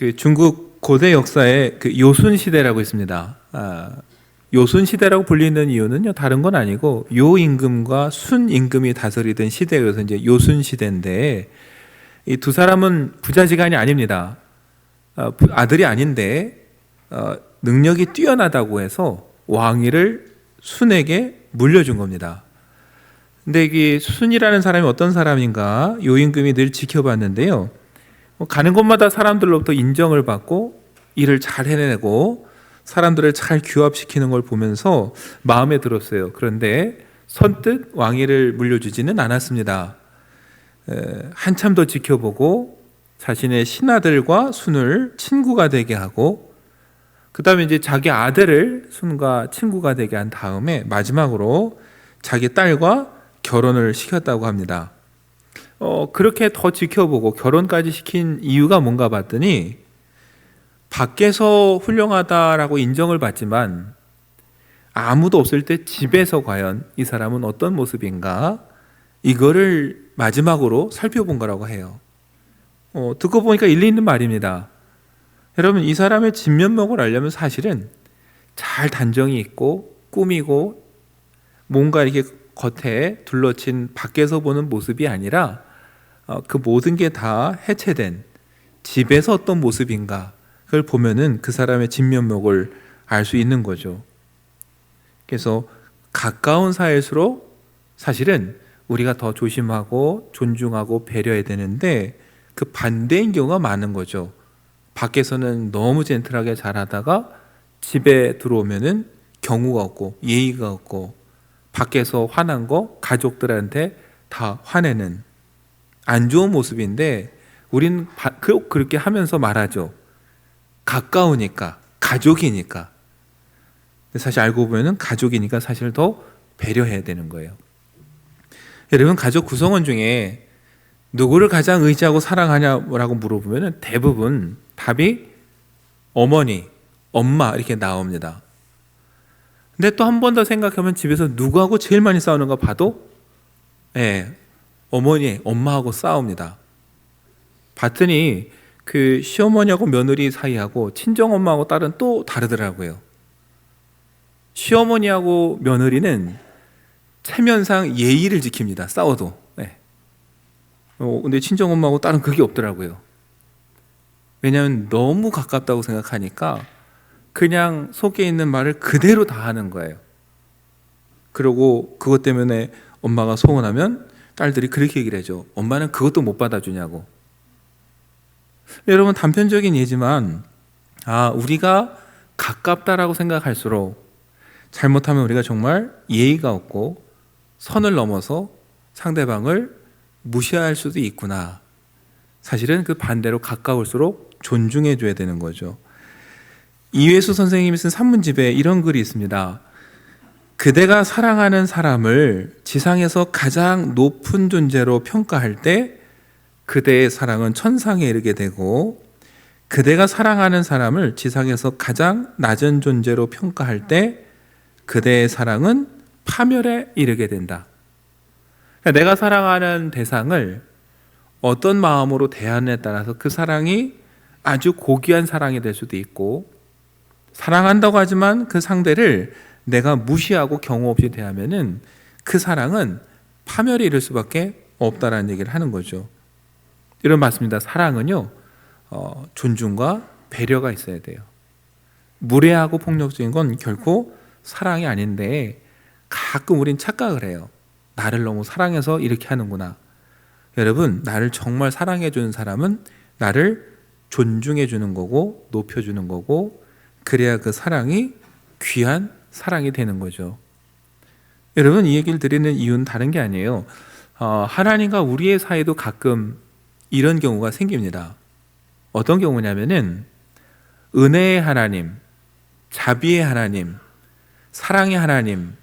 그 중국 고대 역사에 그 요순 시대라고 있습니다. 요순 시대라고 불리는 이유는요, 다른 건 아니고 요 임금과 순 임금이 다스리던 시대여서 이제 요순 시대인데, 이 두 사람은 부자지간이 아닙니다. 아들이 아닌데 능력이 뛰어나다고 해서 왕위를 순에게 물려준 겁니다. 근데 이 순이라는 사람이 어떤 사람인가 요 임금이 늘 지켜봤는데요. 가는 곳마다 사람들로부터 인정을 받고 일을 잘 해내고 사람들을 잘 규합시키는 걸 보면서 마음에 들었어요. 그런데 선뜻 왕위를 물려주지는 않았습니다. 한참 더 지켜보고 자신의 신하들과 순을 친구가 되게 하고, 그 다음에 이제 자기 아들을 순과 친구가 되게 한 다음에 마지막으로 자기 딸과 결혼을 시켰다고 합니다. 그렇게 더 지켜보고 결혼까지 시킨 이유가 뭔가 봤더니, 밖에서 훌륭하다라고 인정을 받지만 아무도 없을 때 집에서 과연 이 사람은 어떤 모습인가, 이거를 마지막으로 살펴본 거라고 해요. 듣고 보니까 일리 있는 말입니다. 여러분, 이 사람의 진면목을 알려면 사실은 잘 단정이 있고 꾸미고 뭔가 이렇게 겉에 둘러친 밖에서 보는 모습이 아니라 그 모든 게 다 해체된 집에서 어떤 모습인가, 그걸 보면은 그 사람의 진면목을 알 수 있는 거죠. 그래서 가까운 사이일수록 사실은 우리가 더 조심하고 존중하고 배려해야 되는데, 그 반대인 경우가 많은 거죠. 밖에서는 너무 젠틀하게 잘하다가 집에 들어오면은 경우가 없고 예의가 없고, 밖에서 화난 거 가족들한테 다 화내는 안 좋은 모습인데, 우린 그렇게 하면서 말하죠. 가까우니까, 가족이니까. 사실 알고 보면은 가족이니까 사실 더 배려해야 되는 거예요. 여러분, 가족 구성원 중에 누구를 가장 의지하고 사랑하냐라고 물어보면은 대부분 답이 어머니, 엄마 이렇게 나옵니다. 근데 또 한 번 더 생각하면 집에서 누구하고 제일 많이 싸우는가 봐도 어머니, 엄마하고 싸웁니다. 봤더니 그 시어머니하고 며느리 사이하고 친정엄마하고 딸은 또 다르더라고요. 시어머니하고 며느리는 체면상 예의를 지킵니다. 싸워도. 근데 친정엄마하고 딸은 그게 없더라고요. 왜냐하면 너무 가깝다고 생각하니까 그냥 속에 있는 말을 그대로 다 하는 거예요. 그리고 그것 때문에 엄마가 서운하면 딸들이 그렇게 얘기를 해줘. 엄마는 그것도 못 받아주냐고. 여러분, 단편적인 예지만 우리가 가깝다라고 생각할수록 잘못하면 우리가 정말 예의가 없고 선을 넘어서 상대방을 무시할 수도 있구나. 사실은 그 반대로 가까울수록 존중해 줘야 되는 거죠. 이회수 선생님이 쓴 산문집에 이런 글이 있습니다. 그대가 사랑하는 사람을 지상에서 가장 높은 존재로 평가할 때 그대의 사랑은 천상에 이르게 되고, 그대가 사랑하는 사람을 지상에서 가장 낮은 존재로 평가할 때 그대의 사랑은 파멸에 이르게 된다. 내가 사랑하는 대상을 어떤 마음으로 대하느냐에 따라서 그 사랑이 아주 고귀한 사랑이 될 수도 있고, 사랑한다고 하지만 그 상대를 내가 무시하고 경우 없이 대하면은 그 사랑은 파멸에 이를 수밖에 없다라는 얘기를 하는 거죠. 이런 맞습니다. 사랑은요, 존중과 배려가 있어야 돼요. 무례하고 폭력적인 건 결코 사랑이 아닌데, 가끔 우린 착각을 해요. 나를 너무 사랑해서 이렇게 하는구나. 여러분, 나를 정말 사랑해 주는 사람은 나를 존중해 주는 거고 높여 주는 거고, 그래야 그 사랑이 귀한 사랑이 되는 거죠. 여러분, 이 얘기를 드리는 이유는 다른 게 아니에요. 하나님과 우리의 사이도 가끔 이런 경우가 생깁니다. 어떤 경우냐면은 은혜의 하나님, 자비의 하나님, 사랑의 하나님,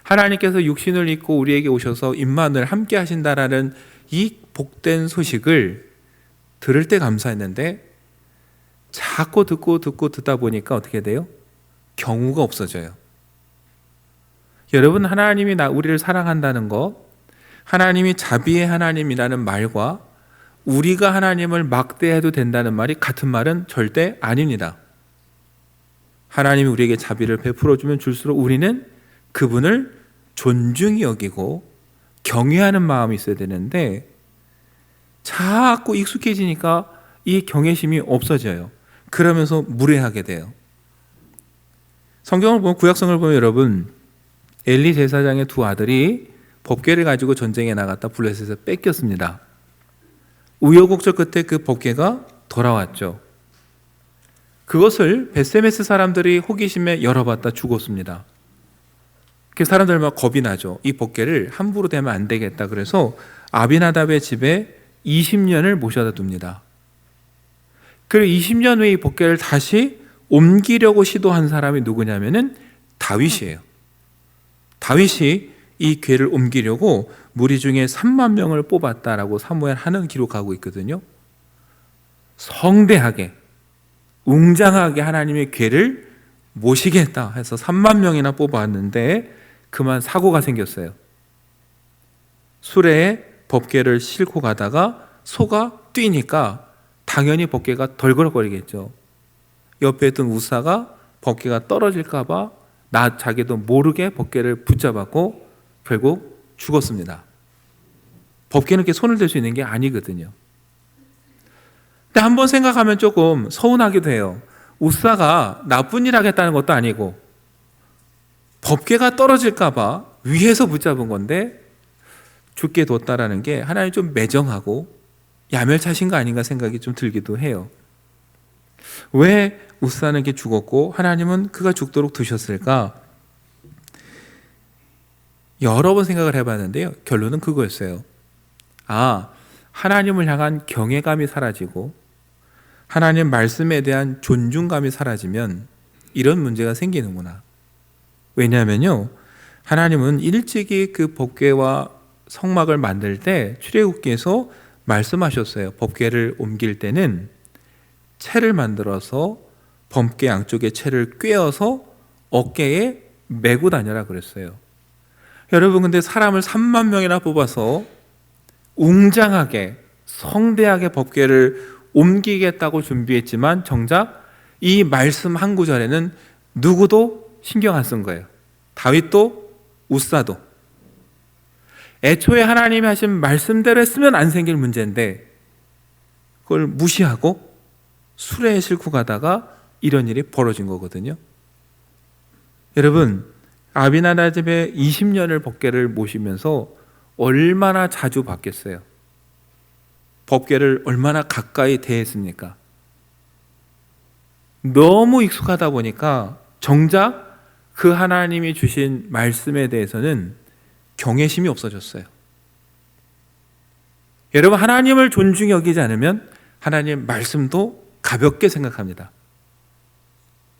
하나님께서 육신을 입고 우리에게 오셔서 임만을 함께 하신다라는 이 복된 소식을 들을 때 감사했는데, 자꾸 듣다 보니까 어떻게 돼요? 경우가 없어져요. 여러분, 하나님이 우리를 사랑한다는 것, 하나님이 자비의 하나님이라는 말과 우리가 하나님을 막대해도 된다는 말이 같은 말은 절대 아닙니다. 하나님이 우리에게 자비를 베풀어주면 줄수록 우리는 그분을 존중히 여기고 경외하는 마음이 있어야 되는데 자꾸 익숙해지니까 이 경외심이 없어져요. 그러면서 무례하게 돼요. 성경을 보면, 구약성을 보면 여러분, 엘리 제사장의 두 아들이 법궤를 가지고 전쟁에 나갔다 블레셋에서 뺏겼습니다. 우여곡절 끝에 그 법궤가 돌아왔죠. 그것을 벳세메스 사람들이 호기심에 열어봤다 죽었습니다. 그 사람들만 겁이 나죠. 이 법궤를 함부로 대면 안 되겠다. 그래서 아비나답의 집에 20년을 모셔다 둡니다. 그리고 20년 후에 이 법궤를 다시 옮기려고 시도한 사람이 누구냐면은 다윗이에요. 다윗이 이 궤를 옮기려고 무리 중에 3만 명을 뽑았다라고 사무엘 하는 기록하고 있거든요. 성대하게, 웅장하게 하나님의 궤를 모시겠다 해서 3만 명이나 뽑았는데 그만 사고가 생겼어요. 수레에 법궤를 싣고 가다가 소가 뛰니까 당연히 법궤가 덜그럭거리겠죠. 옆에 있던 우사가 법궤가 떨어질까 봐 자기도 모르게 법궤를 붙잡았고 결국 죽었습니다. 법궤는 이렇게 손을 댈 수 있는 게 아니거든요. 근데 한번 생각하면 조금 서운하기도 해요. 우사가 나쁜 일 하겠다는 것도 아니고 법궤가 떨어질까 봐 위에서 붙잡은 건데 죽게 뒀다라는 게 하나님 좀 매정하고 야멸차신 거 아닌가 생각이 좀 들기도 해요. 왜 우사는 이렇게 죽었고 하나님은 그가 죽도록 두셨을까? 여러 번 생각을 해봤는데요. 결론은 그거였어요. 하나님을 향한 경외감이 사라지고 하나님 말씀에 대한 존중감이 사라지면 이런 문제가 생기는구나. 왜냐하면요, 하나님은 일찍이 그 법궤와 성막을 만들 때 출애굽기에서 말씀하셨어요. 법궤를 옮길 때는 채를 만들어서 법궤 양쪽에 채를 꿰어서 어깨에 메고 다녀라 그랬어요. 여러분, 근데 사람을 3만 명이나 뽑아서 웅장하게 성대하게 법궤를 옮기겠다고 준비했지만 정작 이 말씀 한 구절에는 누구도 신경 안 쓴 거예요. 다윗도 우사도. 애초에 하나님이 하신 말씀대로 했으면 안 생길 문제인데 그걸 무시하고 수레에 싣고 가다가 이런 일이 벌어진 거거든요. 여러분, 아비나답 집에 20년을 법궤를 모시면서 얼마나 자주 봤겠어요? 법궤를 얼마나 가까이 대했습니까? 너무 익숙하다 보니까 정작 그 하나님이 주신 말씀에 대해서는 경외심이 없어졌어요. 여러분, 하나님을 존중히 여기지 않으면 하나님 말씀도 가볍게 생각합니다.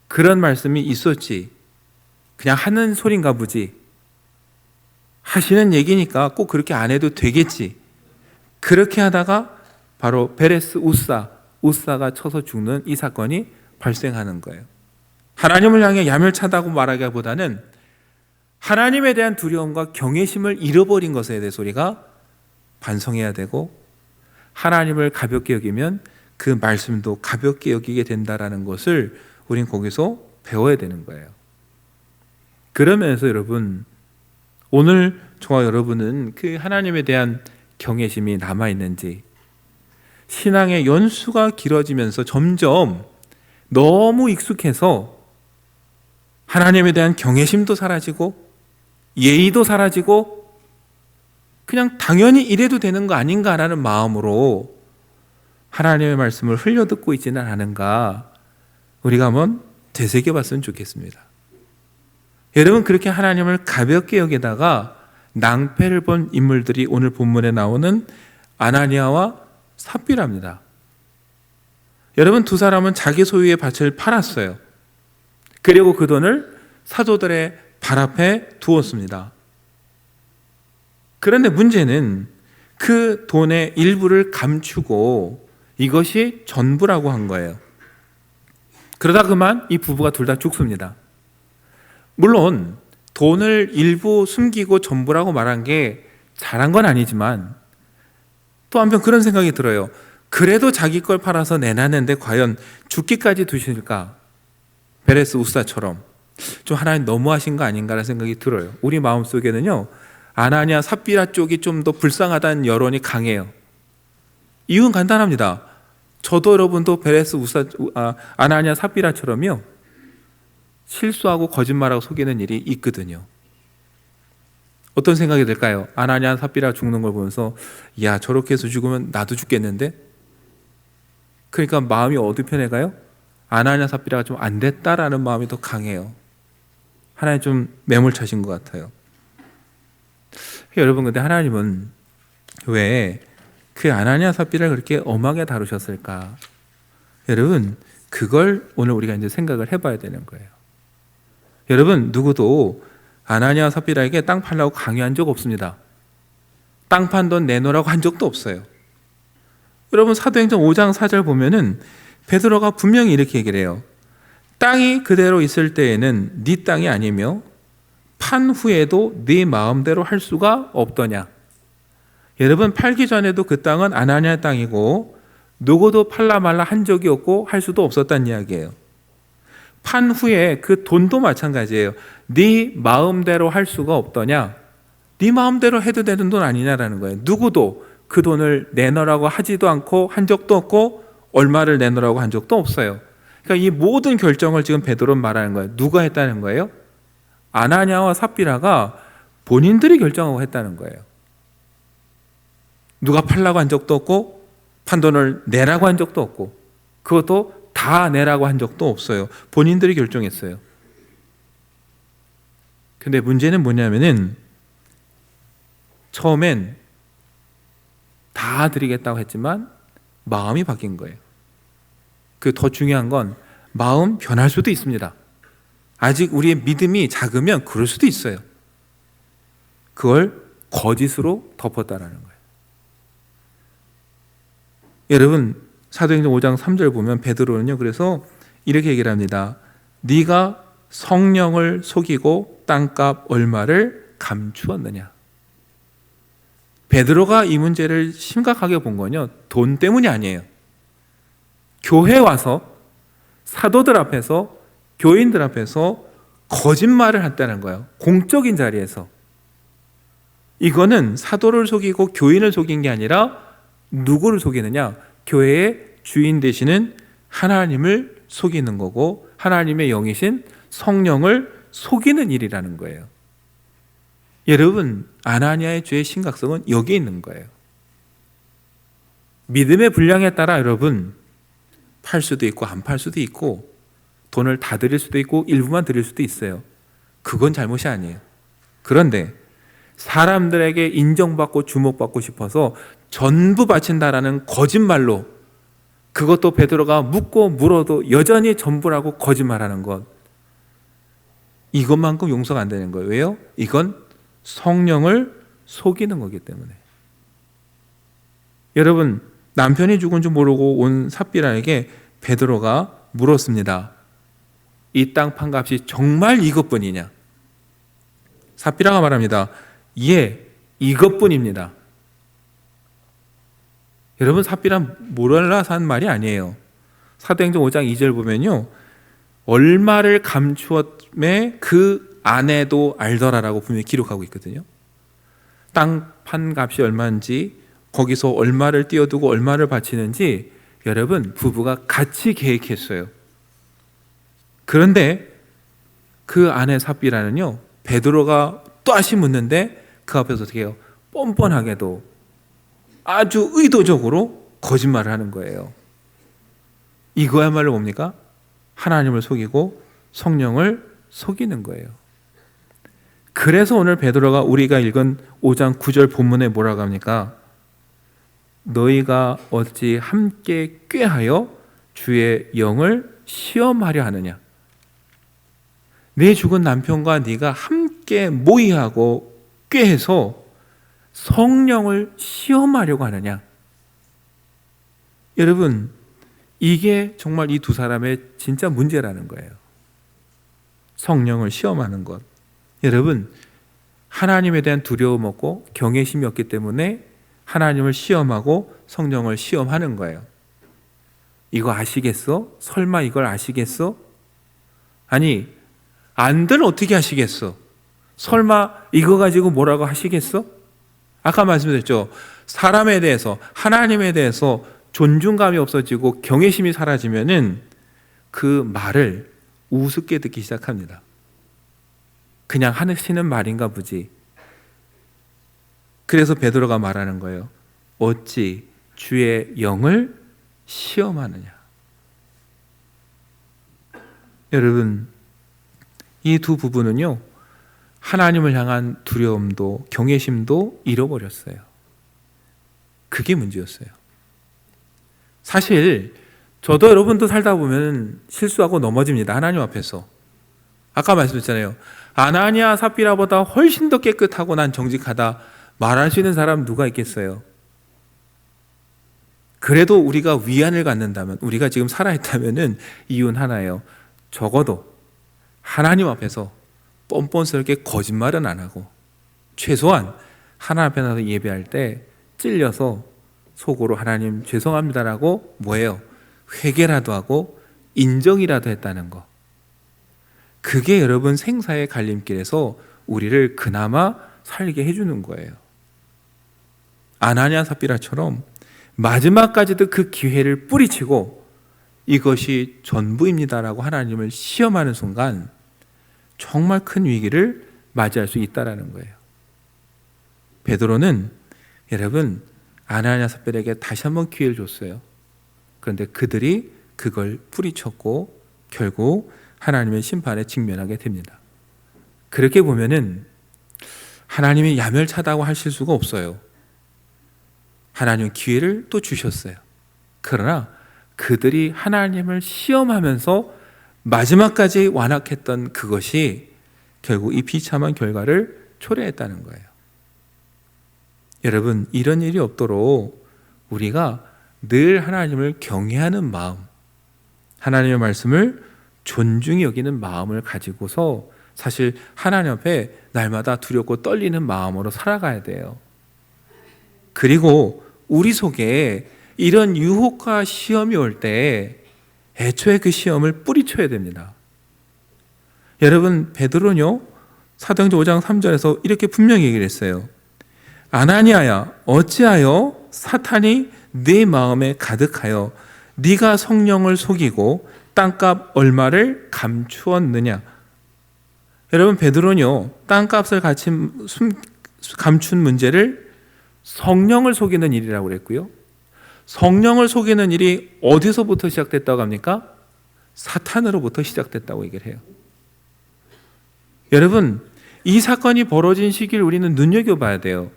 그런 말씀이 있었지, 그냥 하는 소린가 보지, 하시는 얘기니까 꼭 그렇게 안 해도 되겠지, 그렇게 하다가 바로 베레스 우사가 쳐서 죽는 이 사건이 발생하는 거예요. 하나님을 향해 야멸차다고 말하기보다는 하나님에 대한 두려움과 경외심을 잃어버린 것에 대해서 우리가 반성해야 되고, 하나님을 가볍게 여기면 그 말씀도 가볍게 여기게 된다라는 것을 우린 거기서 배워야 되는 거예요. 그러면서 여러분, 오늘 저와 여러분은 그 하나님에 대한 경외심이 남아있는지, 신앙의 연수가 길어지면서 점점 너무 익숙해서 하나님에 대한 경외심도 사라지고 예의도 사라지고 그냥 당연히 이래도 되는 거 아닌가라는 마음으로 하나님의 말씀을 흘려듣고 있지는 않은가, 우리가 한번 되새겨 봤으면 좋겠습니다. 여러분, 그렇게 하나님을 가볍게 여기다가 낭패를 본 인물들이 오늘 본문에 나오는 아나니아와 삽비라입니다. 여러분, 두 사람은 자기 소유의 밭을 팔았어요. 그리고 그 돈을 사도들의 발 앞에 두었습니다. 그런데 문제는 그 돈의 일부를 감추고 이것이 전부라고 한 거예요. 그러다 그만 이 부부가 둘 다 죽습니다. 물론 돈을 일부 숨기고 전부라고 말한 게 잘한 건 아니지만 또 한편 그런 생각이 들어요. 그래도 자기 걸 팔아서 내놨는데 과연 죽기까지 두실까? 베레스 우사처럼 좀 하나님 너무하신 거 아닌가라는 생각이 들어요. 우리 마음속에는요, 아나니아 삽비라 쪽이 좀 더 불쌍하다는 여론이 강해요. 이유는 간단합니다. 저도 여러분도 베레스 아나니아 삽비라처럼요, 실수하고 거짓말하고 속이는 일이 있거든요. 어떤 생각이 들까요? 아나니아 삽비라 죽는 걸 보면서 야, 저렇게 해서 죽으면 나도 죽겠는데? 그러니까 마음이 어디 편에 가요? 아나니아 삽비라가 좀 안 됐다라는 마음이 더 강해요. 하나님 좀 매몰차신 것 같아요. 여러분, 근데 하나님은 왜 그 아나니아 삽비라를 그렇게 엄하게 다루셨을까? 여러분, 그걸 오늘 우리가 이제 생각을 해봐야 되는 거예요. 여러분, 누구도 아나니아 삽비라에게 땅 팔라고 강요한 적 없습니다. 땅 판 돈 내놓으라고 한 적도 없어요. 여러분, 사도행전 5장 4절 보면은 베드로가 분명히 이렇게 얘기를 해요. 땅이 그대로 있을 때에는 네 땅이 아니며 판 후에도 네 마음대로 할 수가 없더냐. 여러분, 팔기 전에도 그 땅은 아나니아 땅이고 누구도 팔라 말라 한 적이 없고 할 수도 없었다는 이야기예요. 판 후에 그 돈도 마찬가지예요. 네 마음대로 할 수가 없더냐. 네 마음대로 해도 되는 돈 아니냐라는 거예요. 누구도 그 돈을 내놓으라고 하지도 않고 한 적도 없고 얼마를 내놓으라고 한 적도 없어요. 그러니까 이 모든 결정을 지금 베드로는 말하는 거예요. 누가 했다는 거예요? 아나니아와 삽비라가 본인들이 결정하고 했다는 거예요. 누가 팔라고 한 적도 없고 판돈을 내라고 한 적도 없고 그것도 다 내라고 한 적도 없어요. 본인들이 결정했어요. 근데 문제는 뭐냐면은 처음엔 다 드리겠다고 했지만 마음이 바뀐 거예요. 그 더 중요한 건 마음 변할 수도 있습니다. 아직 우리의 믿음이 작으면 그럴 수도 있어요. 그걸 거짓으로 덮었다라는 거예요. 여러분, 사도행전 5장 3절 보면 베드로는요, 그래서 이렇게 얘기를 합니다. 네가 성령을 속이고 땅값 얼마를 감추었느냐. 베드로가 이 문제를 심각하게 본 건요, 돈 때문이 아니에요. 교회 와서 사도들 앞에서 교인들 앞에서 거짓말을 했다는 거예요. 공적인 자리에서. 이거는 사도를 속이고 교인을 속인 게 아니라 누구를 속이느냐? 교회의 주인 되시는 하나님을 속이는 거고 하나님의 영이신 성령을 속이는 일이라는 거예요. 여러분, 아나니아의 죄의 심각성은 여기에 있는 거예요. 믿음의 분량에 따라 여러분, 팔 수도 있고 안 팔 수도 있고 돈을 다 드릴 수도 있고 일부만 드릴 수도 있어요. 그건 잘못이 아니에요. 그런데 사람들에게 인정받고 주목받고 싶어서 전부 바친다라는 거짓말로, 그것도 베드로가 묻고 물어도 여전히 전부라고 거짓말하는 것, 이것만큼 용서가 안 되는 거예요. 왜요? 이건 성령을 속이는 거기 때문에. 여러분, 남편이 죽은 줄 모르고 온 삽비라에게 베드로가 물었습니다. 이 땅 판값이 정말 이것뿐이냐? 삽비라가 말합니다. 예, 이것뿐입니다. 여러분, 삽비라 몰라서 한 말이 아니에요. 사도행전 5장 2절 보면요, 얼마를 감추었매 그 아내도 알더라라고 분명히 기록하고 있거든요. 땅 판값이 얼마인지, 거기서 얼마를 띄워두고 얼마를 바치는지 여러분, 부부가 같이 계획했어요. 그런데 그 아내 삽비라는요, 베드로가 또 다시 묻는데 그 앞에서 어떻게 해요? 뻔뻔하게도 아주 의도적으로 거짓말을 하는 거예요. 이거야말로 뭡니까? 하나님을 속이고 성령을 속이는 거예요. 그래서 오늘 베드로가 우리가 읽은 5장 9절 본문에 뭐라고 합니까? 너희가 어찌 함께 꾀하여 주의 영을 시험하려 하느냐. 내 죽은 남편과 네가 함께 모의하고 꾀해서 성령을 시험하려고 하느냐. 여러분, 이게 정말 이 두 사람의 진짜 문제라는 거예요. 성령을 시험하는 것. 여러분, 하나님에 대한 두려움 없고 경외심이 없기 때문에 하나님을 시험하고 성령을 시험하는 거예요. 이거 아시겠어? 설마 이걸 아시겠어? 아니, 안들 어떻게 하시겠어? 설마 이거 가지고 뭐라고 하시겠어? 아까 말씀드렸죠. 사람에 대해서, 하나님에 대해서 존중감이 없어지고 경외심이 사라지면은 그 말을 우습게 듣기 시작합니다. 그냥 하시는 말인가 보지. 그래서 베드로가 말하는 거예요. 어찌 주의 영을 시험하느냐. 여러분, 이 두 부분은요, 하나님을 향한 두려움도 경외심도 잃어버렸어요. 그게 문제였어요. 사실 저도 여러분도 살다 보면 실수하고 넘어집니다. 하나님 앞에서. 아까 말씀드렸잖아요. 아나니아 삽비라보다 훨씬 더 깨끗하고 난 정직하다 말할 수 있는 사람 누가 있겠어요? 그래도 우리가 위안을 갖는다면, 우리가 지금 살아있다면 이유는 하나예요. 적어도 하나님 앞에서 뻔뻔스럽게 거짓말은 안 하고, 최소한 하나님 앞에 나서 예배할 때 찔려서 속으로 하나님 죄송합니다라고 뭐예요? 회개라도 하고 인정이라도 했다는 거. 그게 여러분 생사의 갈림길에서 우리를 그나마 살게 해주는 거예요. 아나니아 삽비라처럼 마지막까지도 그 기회를 뿌리치고 이것이 전부입니다라고 하나님을 시험하는 순간 정말 큰 위기를 맞이할 수 있다라는 거예요. 베드로는 여러분 아나니아 삽비에게 다시 한번 기회를 줬어요. 그런데 그들이 그걸 뿌리쳤고 결국 하나님의 심판에 직면하게 됩니다. 그렇게 보면은 하나님이 야멸차다고 하실 수가 없어요. 하나님은 기회를 또 주셨어요. 그러나 그들이 하나님을 시험하면서 마지막까지 완악했던 그것이 결국 이 비참한 결과를 초래했다는 거예요. 여러분, 이런 일이 없도록 우리가 늘 하나님을 경외하는 마음, 하나님의 말씀을 존중히 여기는 마음을 가지고서 사실 하나님 앞에 날마다 두렵고 떨리는 마음으로 살아가야 돼요. 그리고 우리 속에 이런 유혹과 시험이 올 때 애초에 그 시험을 뿌리쳐야 됩니다. 여러분, 베드로는요, 사도행전 5장 3절에서 이렇게 분명히 얘기를 했어요. 아나니아야, 어찌하여 사탄이 네 마음에 가득하여 네가 성령을 속이고 땅값 얼마를 감추었느냐. 여러분, 베드로는요, 땅값을 감춘 문제를 성령을 속이는 일이라고 그랬고요. 성령을 속이는 일이 어디서부터 시작됐다고 합니까? 사탄으로부터 시작됐다고 얘기를 해요. 여러분, 이 사건이 벌어진 시기를 우리는 눈여겨봐야 돼요.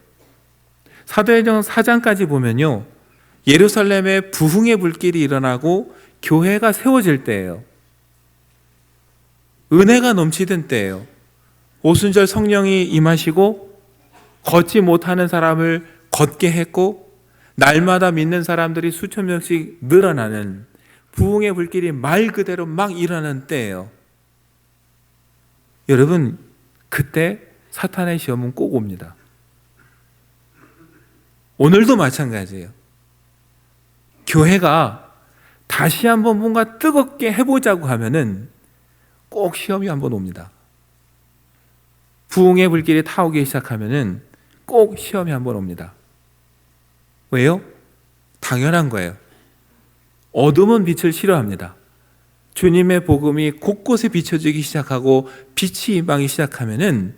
사도행전 4장까지 보면요, 예루살렘에 부흥의 불길이 일어나고 교회가 세워질 때예요. 은혜가 넘치던 때예요. 오순절 성령이 임하시고 걷지 못하는 사람을 걷게 했고 날마다 믿는 사람들이 수천 명씩 늘어나는 부흥의 불길이 말 그대로 막 일어나는 때예요. 여러분, 그때 사탄의 시험은 꼭 옵니다. 오늘도 마찬가지예요. 교회가 다시 한번 뭔가 뜨겁게 해보자고 하면은 꼭 시험이 한번 옵니다. 부흥의 불길이 타오기 시작하면은 꼭 시험이 한번 옵니다. 왜요? 당연한 거예요. 어둠은 빛을 싫어합니다. 주님의 복음이 곳곳에 비춰지기 시작하고 빛이 임하기 시작하면은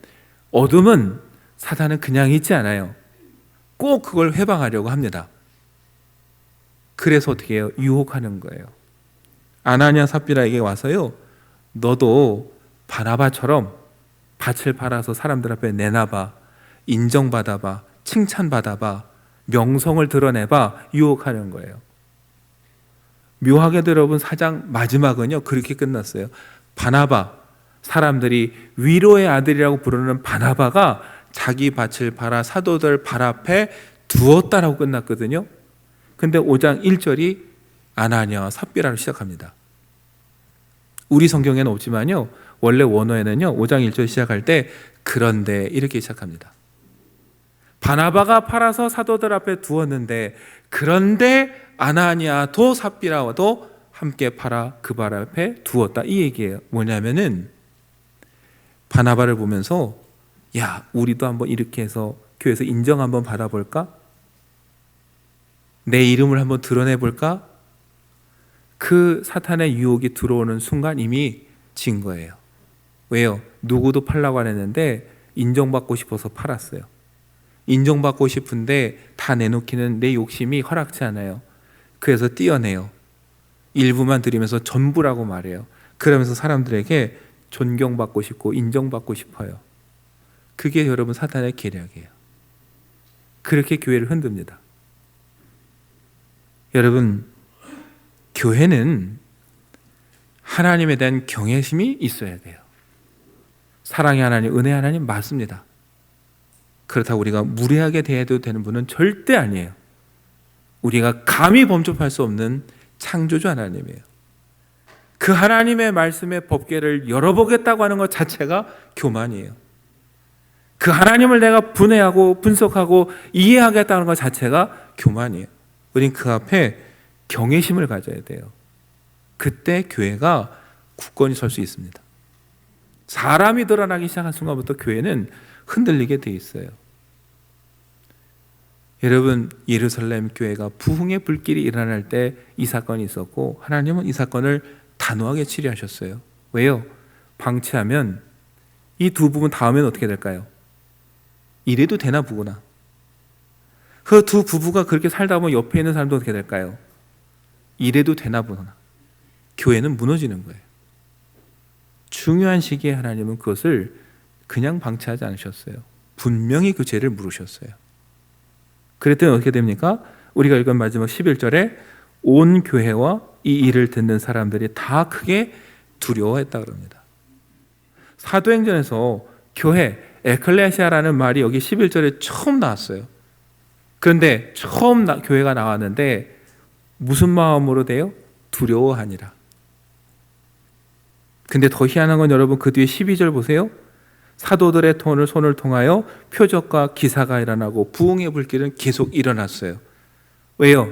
어둠은, 사단은 그냥 있지 않아요. 꼭 그걸 회방하려고 합니다. 그래서 어떻게 해요? 유혹하는 거예요. 아나니아 삽비라에게 와서요, 너도 바나바처럼 밭을 팔아서 사람들 앞에 내놔봐, 인정받아봐, 칭찬받아봐, 명성을 드러내봐, 유혹하는 거예요. 묘하게도 여러분, 4장 마지막은요 그렇게 끝났어요. 바나바, 사람들이 위로의 아들이라고 부르는 바나바가 자기 밭을 팔아 사도들 발 앞에 두었다라고 끝났거든요. 근데 5장 1절이 아나니아와 삽비라로 시작합니다. 우리 성경에는 없지만요, 원래 원어에는요 5장 1절 시작할 때 그런데 이렇게 시작합니다. 바나바가 팔아서 사도들 앞에 두었는데 그런데 아나니아도 삽비라도 함께 팔아 그 발 앞에 두었다. 이 얘기예요. 뭐냐면은 바나바를 보면서 야, 우리도 한번 이렇게 해서 교회에서 인정 한번 받아볼까? 내 이름을 한번 드러내볼까? 그 사탄의 유혹이 들어오는 순간 이미 진 거예요. 왜요? 누구도 팔라고 안 했는데 인정받고 싶어서 팔았어요. 인정받고 싶은데 다 내놓기는 내 욕심이 허락치 않아요. 그래서 띄어내요. 일부만 드리면서 전부라고 말해요. 그러면서 사람들에게 존경받고 싶고 인정받고 싶어요. 그게 여러분 사탄의 계략이에요. 그렇게 교회를 흔듭니다. 여러분, 교회는 하나님에 대한 경외심이 있어야 돼요. 사랑의 하나님, 은혜의 하나님 맞습니다. 그렇다고 우리가 무례하게 대해도 되는 분은 절대 아니에요. 우리가 감히 범접할 수 없는 창조주 하나님이에요. 그 하나님의 말씀의 법궤를 열어보겠다고 하는 것 자체가 교만이에요. 그 하나님을 내가 분해하고 분석하고 이해하겠다는 것 자체가 교만이에요. 우린 그 앞에 경외심을 가져야 돼요. 그때 교회가 굳건히 설 수 있습니다. 사람이 드러나기 시작한 순간부터 교회는 흔들리게 돼 있어요. 여러분, 예루살렘 교회가 부흥의 불길이 일어날 때 이 사건이 있었고 하나님은 이 사건을 단호하게 치료하셨어요. 왜요? 방치하면 이 두 부분 다음엔 어떻게 될까요? 이래도 되나 보구나. 그 두 부부가 그렇게 살다 보면 옆에 있는 사람도 어떻게 될까요? 이래도 되나 보구나. 교회는 무너지는 거예요. 중요한 시기에 하나님은 그것을 그냥 방치하지 않으셨어요. 분명히 그 죄를 물으셨어요. 그랬더니 어떻게 됩니까? 우리가 읽은 마지막 11절에 온 교회와 이 일을 듣는 사람들이 다 크게 두려워했다 그럽니다. 사도행전에서 교회, 에클레시아라는 말이 여기 11절에 처음 나왔어요. 그런데 처음 교회가 나왔는데 무슨 마음으로 돼요? 두려워하니라. 근데 더 희한한 건 여러분 그 뒤에 12절 보세요. 사도들의 손을 통하여 표적과 기사가 일어나고 부흥의 불길은 계속 일어났어요. 왜요?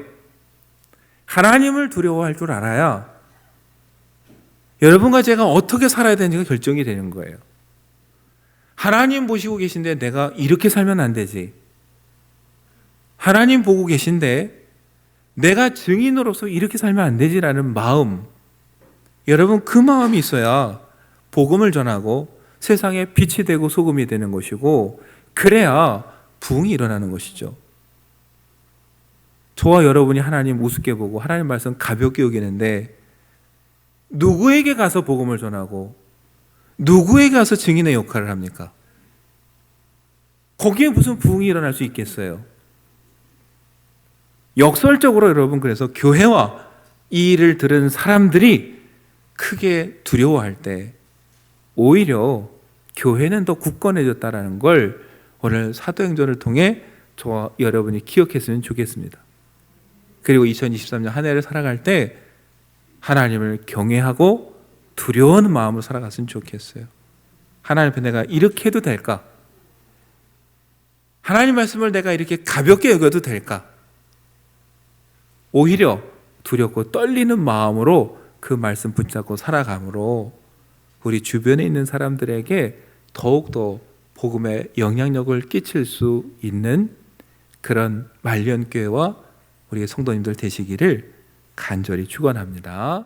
하나님을 두려워할 줄 알아야 여러분과 제가 어떻게 살아야 되는지가 결정이 되는 거예요. 하나님 보시고 계신데 내가 이렇게 살면 안 되지. 하나님 보고 계신데 내가 증인으로서 이렇게 살면 안 되지라는 마음, 여러분 그 마음이 있어야 복음을 전하고 세상에 빛이 되고 소금이 되는 것이고 그래야 부흥이 일어나는 것이죠. 저와 여러분이 하나님 우습게 보고 하나님 말씀 가볍게 여기는데 누구에게 가서 복음을 전하고 누구에게 가서 증인의 역할을 합니까? 거기에 무슨 부흥이 일어날 수 있겠어요? 역설적으로 여러분 그래서 교회와 이 일을 들은 사람들이 크게 두려워할 때 오히려 교회는 더 굳건해졌다는 걸 오늘 사도행전을 통해 저와 여러분이 기억했으면 좋겠습니다. 그리고 2023년 한 해를 살아갈 때 하나님을 경외하고 두려워하는 마음으로 살아갔으면 좋겠어요. 하나님 앞에 내가 이렇게 해도 될까? 하나님 말씀을 내가 이렇게 가볍게 여겨도 될까? 오히려 두렵고 떨리는 마음으로 그 말씀 붙잡고 살아감으로 우리 주변에 있는 사람들에게 더욱더 복음의 영향력을 끼칠 수 있는 그런 말년교회와 우리 성도님들 되시기를 간절히 축원합니다.